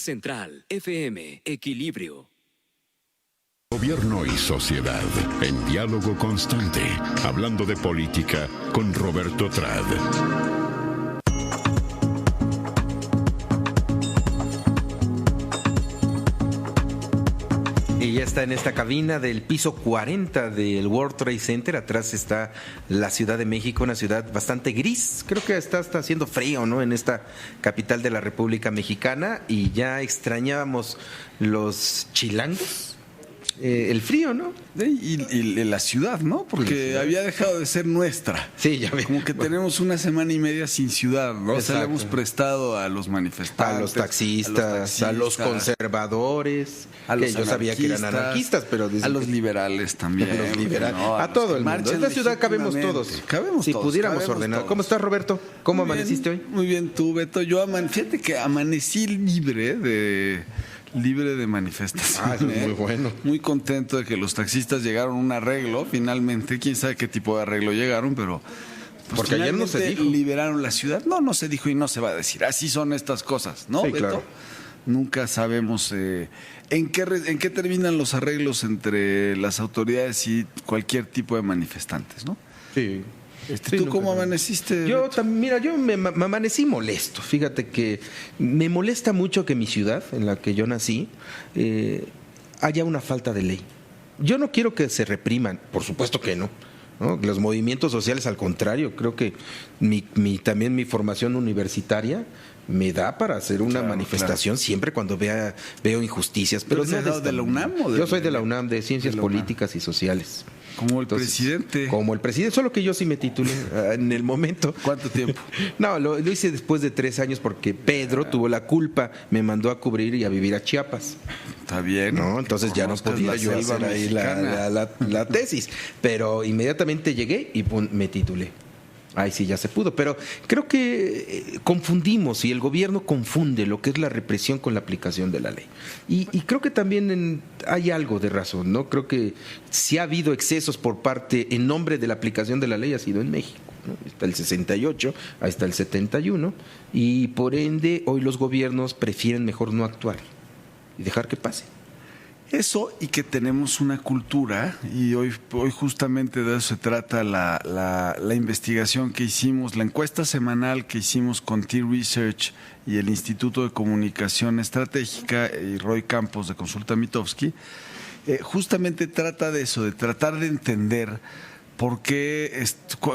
Central FM, Equilibrio. Gobierno y sociedad, en diálogo constante, hablando de política con Roberto Trad. Y ya está en esta cabina del piso 40 del World Trade Center. Atrás está la Ciudad de México, una ciudad bastante gris. Creo que está haciendo frío, ¿no? En esta capital de la República Mexicana. Y ya extrañábamos los chilangos. El frío, ¿no? Y la ciudad, ¿no? Porque había dejado de ser nuestra. Sí, ya veo. Como que tenemos una semana y media sin ciudad, ¿no? Exacto. O sea, le hemos prestado a los manifestantes, a los taxistas, a los conservadores, a los que yo sabía que eran anarquistas, pero a los liberales también. A los liberales, no, a todo el mundo. En esta ciudad cabemos todos. Si pudiéramos ordenar. Todos. ¿Cómo estás, Roberto? ¿Cómo amaneciste hoy? Muy bien, tú, Beto. Fíjate que amanecí libre de manifestaciones. Muy bueno. Muy contento de que los taxistas llegaron a un arreglo, finalmente. Quién sabe qué tipo de arreglo llegaron, pero porque ayer no se dijo. Liberaron la ciudad. No se dijo y no se va a decir. Así son estas cosas, ¿no, sí, Beto? Claro. Nunca sabemos en qué terminan los arreglos entre las autoridades y cualquier tipo de manifestantes, ¿no? Sí. ¿Tú cómo amaneciste? Yo me amanecí molesto. Fíjate que me molesta mucho que mi ciudad, en la que yo nací, haya una falta de ley. Yo no quiero que se repriman, por supuesto que no. ¿No? Los movimientos sociales, al contrario, creo que también mi formación universitaria me da para hacer una manifestación siempre cuando veo injusticias. Pero no de la UNAM. Yo soy de la UNAM, de Ciencias Políticas y Sociales. Como el presidente. Como el presidente, solo que yo sí me titulé en el momento. ¿Cuánto tiempo? No, lo hice después de 3 años porque Pedro tuvo la culpa, me mandó a cubrir y a vivir a Chiapas. Está bien. No, entonces ya no podía yo hacer ahí la tesis. Pero inmediatamente llegué y me titulé. Ay, sí, ya se pudo, pero creo que confundimos y el gobierno confunde lo que es la represión con la aplicación de la ley. Y creo que también hay algo de razón, ¿no? Creo que si ha habido excesos por parte, en nombre de la aplicación de la ley, ha sido en México, ¿no? Está el 68, ahí está el 71, y por ende hoy los gobiernos prefieren mejor no actuar y dejar que pase. Eso y que tenemos una cultura, y hoy justamente de eso se trata la investigación que hicimos, la encuesta semanal que hicimos con T-Research y el Instituto de Comunicación Estratégica y Roy Campos de Consulta Mitofsky, justamente trata de eso, de tratar de entender por qué,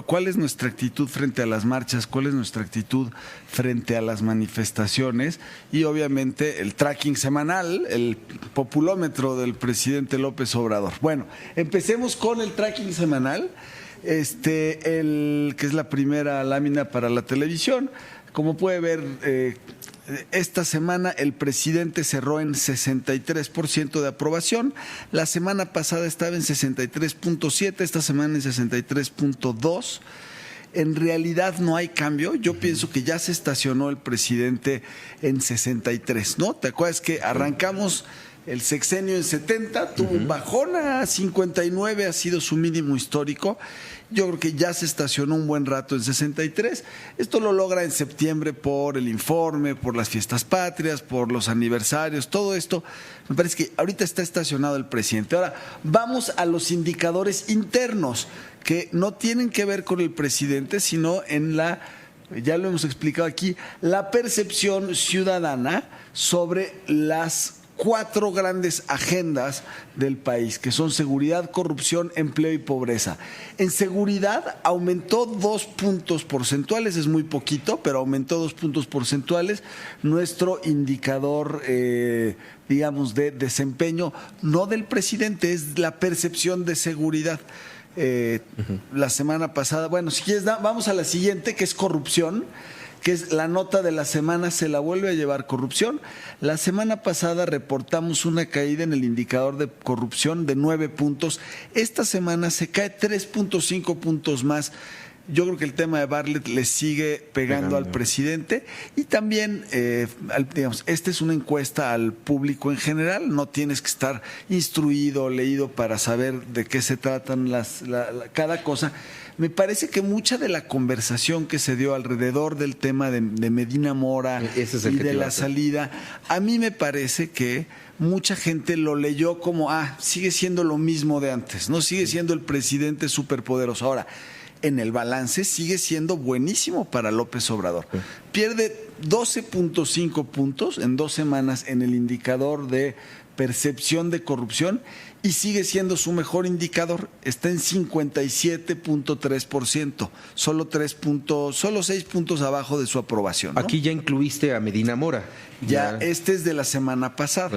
cuál es nuestra actitud frente a las marchas, cuál es nuestra actitud frente a las manifestaciones y obviamente el tracking semanal, el populómetro del presidente López Obrador. Bueno, empecemos con el tracking semanal, que es la primera lámina para la televisión. Como puede ver, esta semana el presidente cerró en 63% de aprobación. La semana pasada estaba en 63.7, esta semana en 63.2. En realidad no hay cambio. Yo pienso que ya se estacionó el presidente en 63, ¿no? ¿Te acuerdas que arrancamos el sexenio en 70, tuvo un bajón a 59, ha sido su mínimo histórico? Yo creo que ya se estacionó un buen rato en 63. Esto lo logra en septiembre por el informe, por las fiestas patrias, por los aniversarios, todo esto. Me parece que ahorita está estacionado el presidente. Ahora, vamos a los indicadores internos, que no tienen que ver con el presidente, sino en ya lo hemos explicado aquí, la percepción ciudadana sobre las 4 grandes agendas del país, que son seguridad, corrupción, empleo y pobreza. En seguridad aumentó 2 puntos porcentuales, es muy poquito, pero aumentó 2 puntos porcentuales. Nuestro indicador, digamos, de desempeño, no del presidente, es la percepción de seguridad. La semana pasada, bueno, si quieres, vamos a la siguiente, que es corrupción, que es la nota de la semana, se la vuelve a llevar corrupción. La semana pasada reportamos una caída en el indicador de corrupción de 9 puntos. Esta semana se cae 3.5 puntos más. Yo creo que el tema de Bartlett le sigue pegando al presidente y también, digamos, esta es una encuesta al público en general, no tienes que estar instruido, leído para saber de qué se tratan cada cosa. Me parece que mucha de la conversación que se dio alrededor del tema de Medina Mora y de la salida, a mí me parece que mucha gente lo leyó como, sigue siendo lo mismo de antes, no sigue siendo el presidente superpoderoso. Ahora, en el balance sigue siendo buenísimo para López Obrador. Pierde 12.5 puntos en 2 semanas en el indicador de percepción de corrupción y sigue siendo su mejor indicador, está en 57.3%, solo 6 puntos abajo de su aprobación, ¿no? Aquí ya incluiste a Medina Mora. Ya, este es de la semana pasada.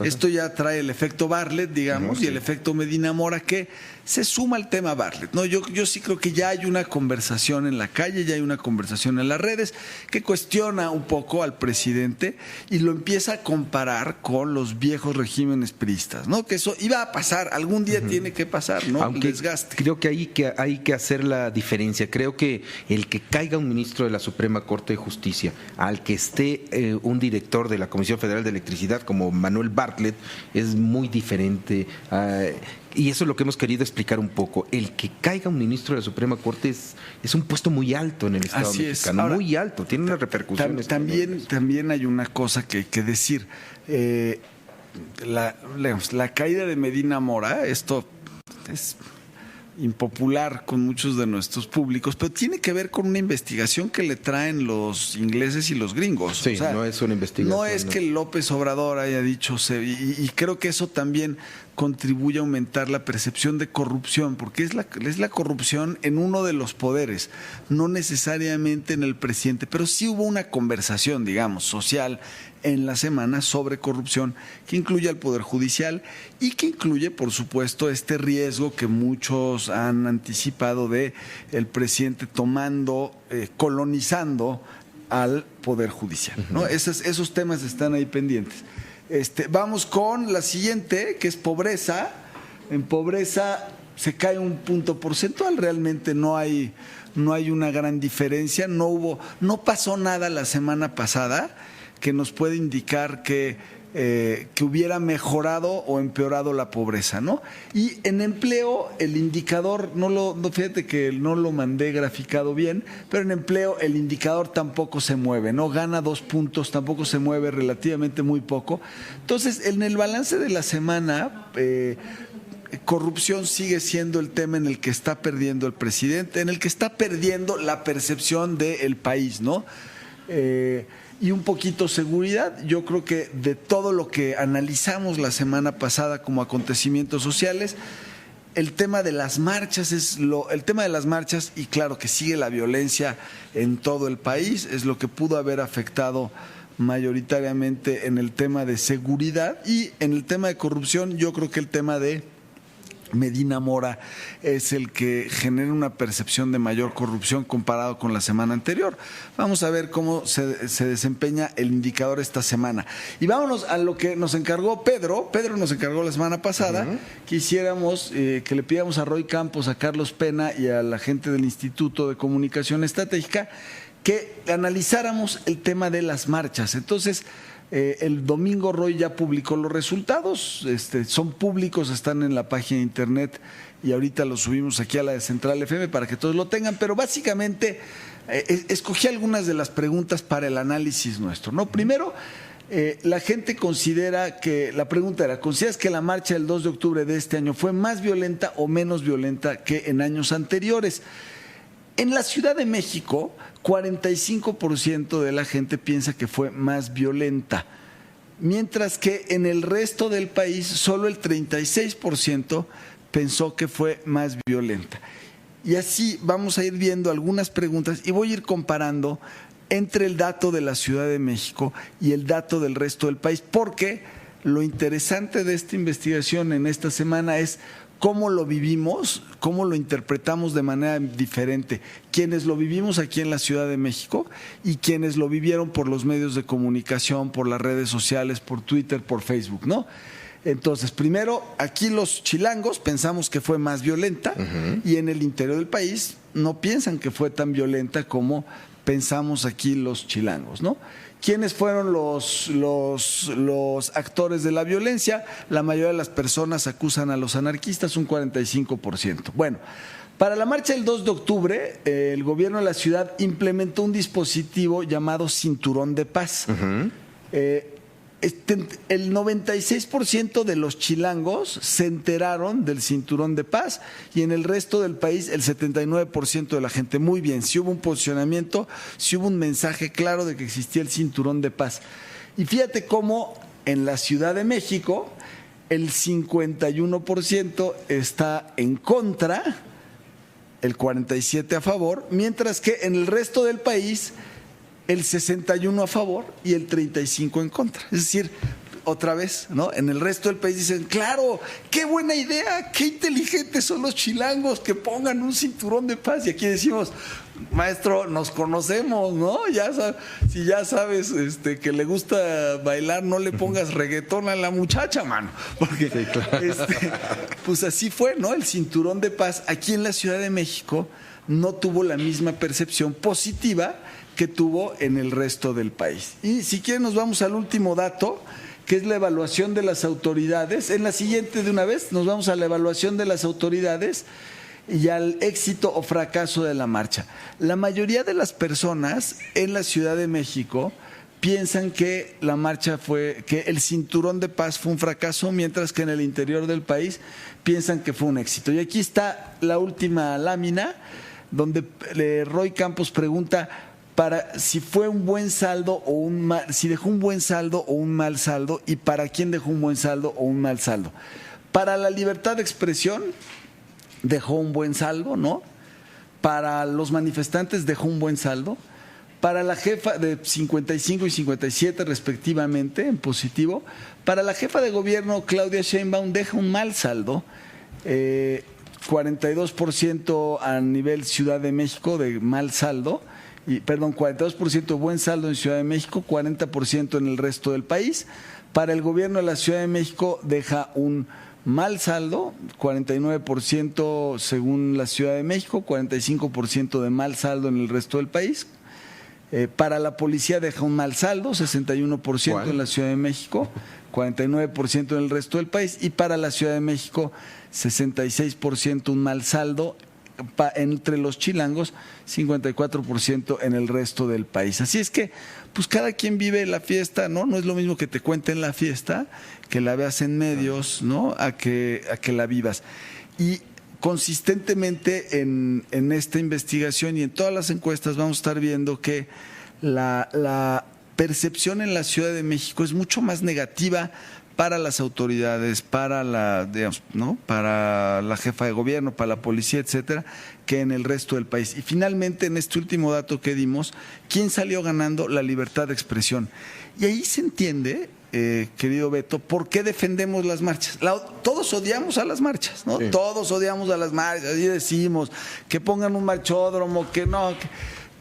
Esto ya trae el efecto Bartlett, digamos, y el efecto Medina Mora, que se suma al tema Bartlett, ¿no? Yo sí creo que ya hay una conversación en la calle, ya hay una conversación en las redes que cuestiona un poco al presidente y lo empieza a comparar con los viejos regímenes priistas, ¿no? Que eso iba a pasar, algún día tiene que pasar, ¿no? Aunque el desgaste. Creo que hay que hacer la diferencia. Creo que el que caiga un ministro de la Suprema Corte de Justicia, al que esté un director de la Comisión Federal de Electricidad como Manuel Bartlett, es muy diferente. Y eso es lo que hemos querido explicar un poco. El que caiga un ministro de la Suprema Corte es un puesto muy alto en el Estado mexicano, ahora, muy alto, tiene unas repercusiones. También hay una cosa que hay que decir. La caída de Medina Mora, esto es impopular con muchos de nuestros públicos, pero tiene que ver con una investigación que le traen los ingleses y los gringos. Sí, o sea, no es una investigación. No es que López Obrador haya dicho, y creo que eso también contribuye a aumentar la percepción de corrupción, porque es la corrupción en uno de los poderes, no necesariamente en el presidente, pero sí hubo una conversación, digamos, social en la semana sobre corrupción que incluye al Poder Judicial y que incluye, por supuesto, este riesgo que muchos han anticipado de el presidente colonizando al Poder Judicial, ¿no? Esos temas están ahí pendientes. Vamos con la siguiente, que es pobreza. En pobreza se cae un punto porcentual, realmente no hay una gran diferencia, no pasó nada la semana pasada que nos puede indicar que hubiera mejorado o empeorado la pobreza, ¿no? Y en empleo, el indicador, fíjate que no lo mandé graficado bien, pero en empleo el indicador tampoco se mueve, ¿no? Gana 2 puntos, tampoco se mueve, relativamente muy poco. Entonces, en el balance de la semana, corrupción sigue siendo el tema en el que está perdiendo el presidente, en el que está perdiendo la percepción del país, ¿no? Y un poquito seguridad. Yo creo que de todo lo que analizamos la semana pasada como acontecimientos sociales, el tema de las marchas y claro que sigue la violencia en todo el país, es lo que pudo haber afectado mayoritariamente en el tema de seguridad. Y en el tema de corrupción, yo creo que el tema de Medina Mora es el que genera una percepción de mayor corrupción comparado con la semana anterior. Vamos a ver cómo se desempeña el indicador esta semana. Y vámonos a lo que nos encargó Pedro. Pedro nos encargó la semana pasada que hiciéramos, que le pidamos a Roy Campos, a Carlos Pena y a la gente del Instituto de Comunicación Estratégica que analizáramos el tema de las marchas. Entonces, el domingo Roy ya publicó los resultados, son públicos, están en la página de internet y ahorita los subimos aquí a la de Central FM para que todos lo tengan, pero básicamente escogí algunas de las preguntas para el análisis nuestro, ¿no? Primero, la gente la pregunta era, ¿consideras que la marcha del 2 de octubre de este año fue más violenta o menos violenta que en años anteriores? En la Ciudad de México, 45% de la gente piensa que fue más violenta, mientras que en el resto del país solo el 36% pensó que fue más violenta. Y así vamos a ir viendo algunas preguntas y voy a ir comparando entre el dato de la Ciudad de México y el dato del resto del país, porque lo interesante de esta investigación en esta semana es cómo lo vivimos, cómo lo interpretamos de manera diferente. Quienes lo vivimos aquí en la Ciudad de México y quienes lo vivieron por los medios de comunicación, por las redes sociales, por Twitter, por Facebook, ¿no? Entonces, primero, aquí los chilangos pensamos que fue más violenta y en el interior del país no piensan que fue tan violenta como pensamos aquí los chilangos, ¿no? ¿Quiénes fueron los actores de la violencia? La mayoría de las personas acusan a los anarquistas, un 45%. Bueno, para la marcha del 2 de octubre, el gobierno de la ciudad implementó un dispositivo llamado Cinturón de Paz. El 96% de los chilangos se enteraron del Cinturón de Paz y en el resto del país el 79% de la gente. Muy bien, sí hubo un posicionamiento, sí hubo un mensaje claro de que existía el Cinturón de Paz. Y fíjate cómo en la Ciudad de México el 51% está en contra, el 47% a favor, mientras que en el resto del país el 61% a favor y el 35% en contra. Es decir, otra vez, ¿no? En el resto del país dicen, claro, qué buena idea, qué inteligentes son los chilangos que pongan un cinturón de paz. Y aquí decimos, maestro, nos conocemos, ¿no? Si ya sabes que le gusta bailar, no le pongas reggaetón a la muchacha, mano. Porque sí, claro. Pues así fue, ¿no? El cinturón de paz aquí en la Ciudad de México no tuvo la misma percepción positiva que tuvo en el resto del país. Y si quieren nos vamos al último dato, que es la evaluación de las autoridades. En la siguiente de una vez nos vamos a la evaluación de las autoridades y al éxito o fracaso de la marcha. La mayoría de las personas en la Ciudad de México piensan que la marcha que el cinturón de paz fue un fracaso, mientras que en el interior del país piensan que fue un éxito. Y aquí está la última lámina, donde Roy Campos pregunta si fue un buen saldo o si dejó un buen saldo o un mal saldo, y para quién dejó un buen saldo o un mal saldo. Para la libertad de expresión dejó un buen saldo, ¿no? Para los manifestantes dejó un buen saldo. Para la jefa de 55 y 57 respectivamente, en positivo. Para la jefa de gobierno Claudia Sheinbaum deja un mal saldo, 42% a nivel Ciudad de México de mal saldo. 42% de buen saldo en Ciudad de México, 40% en el resto del país. Para el gobierno de la Ciudad de México deja un mal saldo, 49% según la Ciudad de México, 45% de mal saldo en el resto del país. Para la policía deja un mal saldo, 61% en la Ciudad de México, 49% en el resto del país. Y para la Ciudad de México, 66% un mal saldo. Entre los chilangos, 54% en el resto del país. Así es que, pues cada quien vive la fiesta, ¿no? No es lo mismo que te cuenten la fiesta, que la veas en medios, ¿no? A que la vivas. Y consistentemente en esta investigación y en todas las encuestas vamos a estar viendo que la percepción en la Ciudad de México es mucho más negativa para las autoridades, para la jefa de gobierno, para la policía, etcétera, que en el resto del país. Y finalmente, en este último dato que dimos, ¿quién salió ganando? La libertad de expresión. Y ahí se entiende, querido Beto, ¿por qué defendemos las marchas? Todos odiamos a las marchas, ¿no? Sí. Todos odiamos a las marchas y decimos que pongan un marchódromo, que no,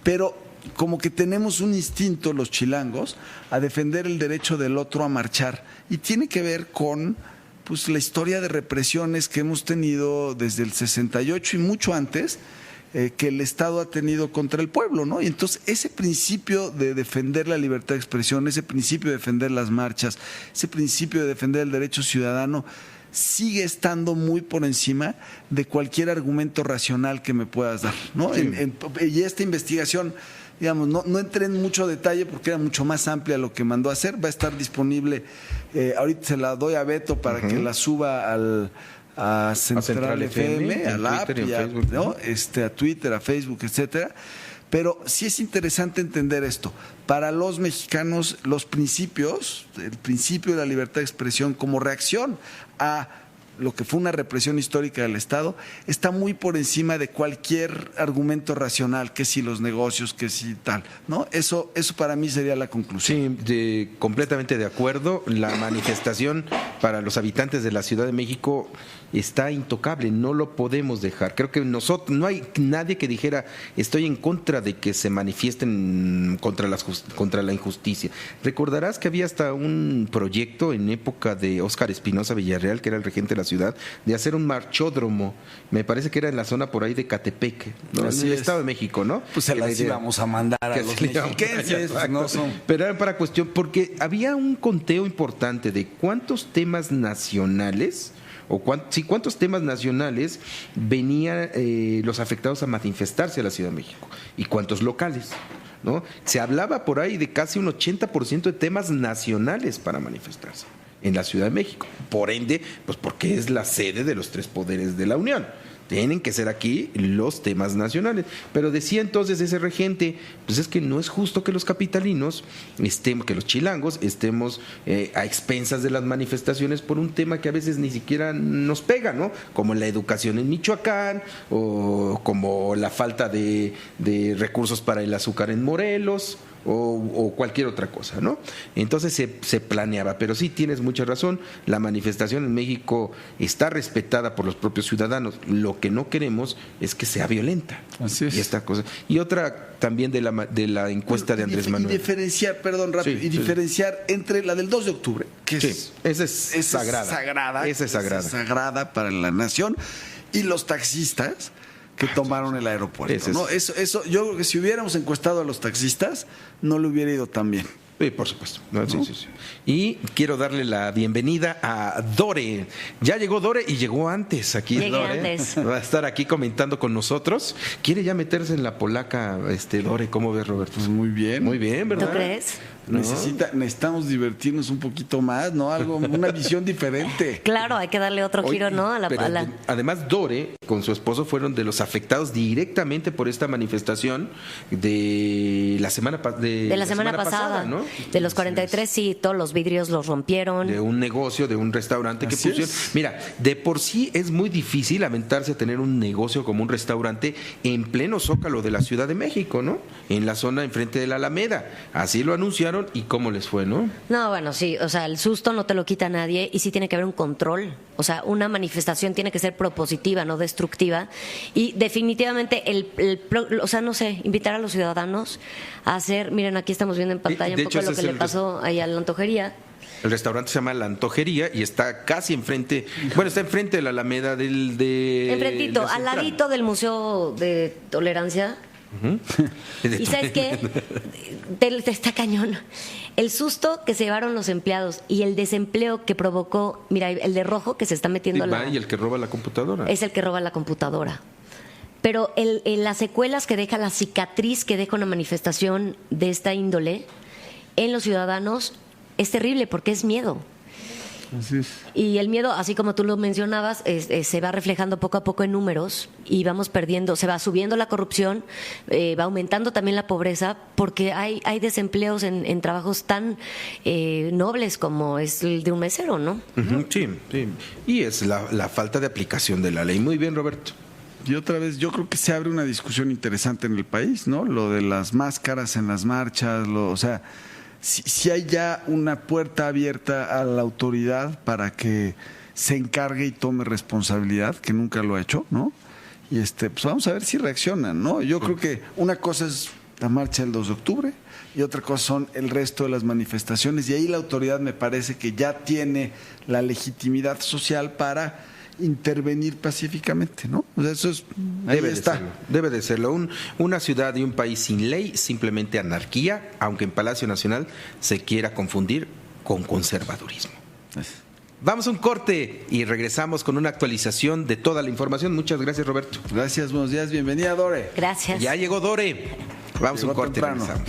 pero como que tenemos un instinto los chilangos a defender el derecho del otro a marchar, y tiene que ver con pues la historia de represiones que hemos tenido desde el 68 y mucho antes, que el Estado ha tenido contra el pueblo, ¿no? Y entonces ese principio de defender la libertad de expresión, ese principio de defender las marchas, ese principio de defender el derecho ciudadano sigue estando muy por encima de cualquier argumento racional que me puedas dar, ¿no? Sí. Y esta investigación, digamos, no entré en mucho detalle porque era mucho más amplia lo que mandó a hacer. Va a estar disponible, ahorita se la doy a Beto para que la suba a Central FM, a la app, ¿no? A Twitter, a Facebook, etcétera. Pero sí es interesante entender esto. Para los mexicanos, el principio de la libertad de expresión como reacción a lo que fue una represión histórica del Estado, está muy por encima de cualquier argumento racional, que si los negocios, que si tal, ¿no? Eso para mí sería la conclusión. Sí, completamente de acuerdo. La manifestación para los habitantes de la Ciudad de México está intocable, no lo podemos dejar. Creo que nosotros, no hay nadie que dijera estoy en contra de que se manifiesten contra la injusticia. Recordarás que había hasta un proyecto en época de Óscar Espinosa Villarreal, que era el regente de la ciudad, de hacer un marchódromo. Me parece que era en la zona por ahí de Catepec, ¿no? En el Estado de México, ¿no? Pues se las íbamos a mandar a los mexiquenses. No son. Pero era para cuestión, porque había un conteo importante de cuántos temas nacionales cuántos temas nacionales venían los afectados a manifestarse a la Ciudad de México y cuántos locales, ¿no? Se hablaba por ahí de casi un 80% de temas nacionales para manifestarse en la Ciudad de México. Por ende, pues porque es la sede de los 3 poderes de la Unión. Tienen que ser aquí los temas nacionales. Pero decía entonces ese regente, pues es que no es justo que los capitalinos que los chilangos estemos a expensas de las manifestaciones por un tema que a veces ni siquiera nos pega, ¿no? Como la educación en Michoacán, o como la falta de recursos para el azúcar en Morelos, o cualquier otra cosa, ¿no? Entonces se planeaba, pero sí tienes mucha razón, la manifestación en México está respetada por los propios ciudadanos, lo que no queremos es que sea violenta. Así es. Y esta cosa. Y otra también de la encuesta de Andrés Manuel. Y diferenciar, perdón, rápido, diferenciar entre la del 2 de octubre, que esa es sagrada. Esa es sagrada. Es sagrada para la nación, y los taxistas que tomaron el aeropuerto, ¿no? Eso, yo creo que si hubiéramos encuestado a los taxistas, no le hubiera ido tan bien. Sí, por supuesto. ¿No? Sí. Y quiero darle la bienvenida a Dore. Ya llegó Dore y llegó antes. Llegué Dore. antes. Va a estar aquí comentando con nosotros. Quiere ya meterse en la polaca, Dore. ¿Cómo ves, Roberto? Pues muy bien. Muy bien, ¿verdad? ¿Tú crees? ¿No? Necesitamos divertirnos un poquito más, ¿no? Una visión diferente. Claro, hay que darle otro giro, ¿no? Además, Dore con su esposo fueron de los afectados directamente por esta manifestación de la semana pasada, ¿no? De los 43, sí, todos los vidrios los rompieron. De un negocio, de un restaurante que Así pusieron. es. Mira, de por sí es muy difícil aventarse a tener un negocio como un restaurante en pleno Zócalo de la Ciudad de México, ¿no? En la zona enfrente de la Alameda. Así lo anunciaron y cómo les fue, ¿no? No, bueno, sí, o sea, el susto no te lo quita nadie y sí tiene que haber un control. O sea, una manifestación tiene que ser propositiva, no destructiva. Y definitivamente, o sea, no sé, invitar a los ciudadanos a hacer, miren, aquí estamos viendo en pantalla un poco lo que le pasó ahí a la Antojería. El restaurante se llama La Antojería y está casi enfrente, está enfrente de la Alameda Enfrentito, al ladito del Museo de Tolerancia. ¿Y sabes qué? Te está cañón. El susto que se llevaron los empleados y el desempleo que provocó, mira, el de rojo que se está metiendo y el que roba la computadora. Es el que roba la computadora. Pero las secuelas que deja, la cicatriz que deja una manifestación de esta índole en los ciudadanos es terrible porque es miedo. Así es. Y el miedo, así como tú lo mencionabas, se va reflejando poco a poco en números y vamos perdiendo, se va subiendo la corrupción, va aumentando también la pobreza, porque hay desempleos en trabajos tan nobles como es el de un mesero, ¿no? Sí. Y es la falta de aplicación de la ley. Muy bien, Roberto. Y otra vez, yo creo que se abre una discusión interesante en el país, ¿no? Lo de las máscaras en las marchas, o sea, si hay ya una puerta abierta a la autoridad para que se encargue y tome responsabilidad, que nunca lo ha hecho, ¿no? Y pues vamos a ver si reaccionan, ¿no? Yo creo que una cosa es la marcha del 2 de octubre y otra cosa son el resto de las manifestaciones, y ahí la autoridad me parece que ya tiene la legitimidad social para intervenir pacíficamente, ¿no? O sea, eso es, debe de serlo. Una ciudad y un país sin ley, simplemente anarquía, aunque en Palacio Nacional se quiera confundir con conservadurismo. Vamos a un corte y regresamos con una actualización de toda la información. Muchas gracias, Roberto. Gracias, buenos días, bienvenida, Dore. Gracias. Ya llegó Dore. Vamos a un corte y regresamos.